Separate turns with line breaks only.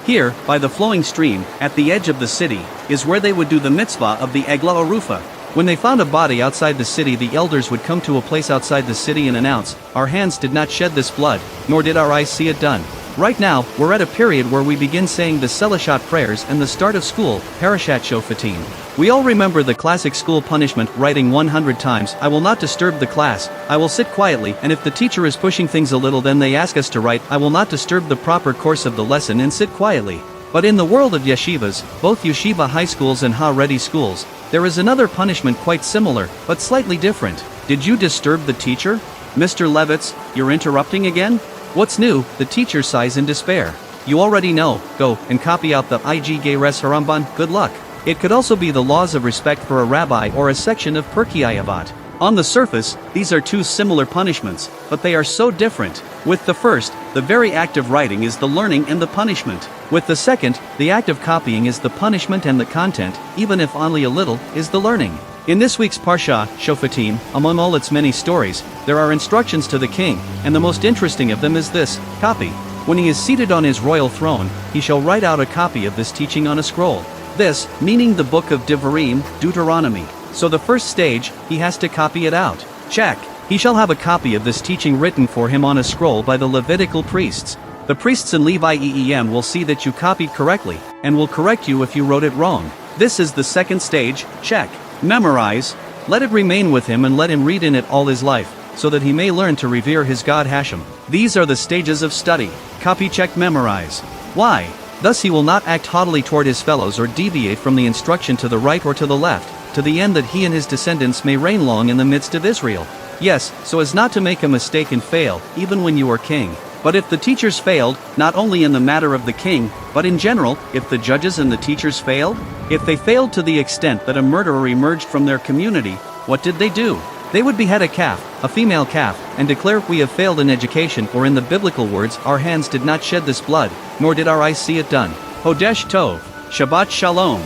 Here, by the flowing stream, at the edge of the city, is where they would do the mitzvah of the Egla Arufa. When they found a body outside the city, the elders would come to a place outside the city and announce, "Our hands did not shed this blood, nor did our eyes see it done." Right now, we're at a period where we begin saying the Selachot prayers and the start of school, Parshat Shoftim. We all remember the classic school punishment, writing 100 times, "I will not disturb the class, I will sit quietly," and if the teacher is pushing things a little, then they ask us to write, "I will not disturb the proper course of the lesson and sit quietly." But in the world of yeshivas, both yeshiva high schools and ha-ready schools, there is another punishment quite similar, but slightly different. Did you disturb the teacher? Mr. Levitz, you're interrupting again? What's new? The teacher sighs in despair. You already know, go and copy out the Ig Geres Haramban, good luck. It could also be the laws of respect for a rabbi or a section of Pirkei Avot. On the surface, these are two similar punishments, but they are so different. With the first, the very act of writing is the learning and the punishment. With the second, the act of copying is the punishment and the content, even if only a little, is the learning. In this week's Parsha, Shoftim, among all its many stories, there are instructions to the king, and the most interesting of them is this: copy. When he is seated on his royal throne, he shall write out a copy of this teaching on a scroll. This, meaning the book of Devarim, Deuteronomy. So the first stage, he has to copy it out. Check. He shall have a copy of this teaching written for him on a scroll by the Levitical priests. The priests and Leviim will see that you copied correctly, and will correct you if you wrote it wrong. This is the second stage, check. Memorize. Let it remain with him and let him read in it all his life, so that he may learn to revere his God Hashem. These are the stages of study. Copy, check, memorize. Why? Thus he will not act haughtily toward his fellows or deviate from the instruction to the right or to the left, to the end that he and his descendants may reign long in the midst of Israel. Yes, so as not to make a mistake and fail, even when you are king. But if the teachers failed, not only in the matter of the king, but in general, if the judges and the teachers failed? If they failed to the extent that a murderer emerged from their community, what did they do? They would behead a calf, a female calf, and declare, "We have failed in education," or in the biblical words, "Our hands did not shed this blood, nor did our eyes see it done." Hodesh Tov. Shabbat Shalom.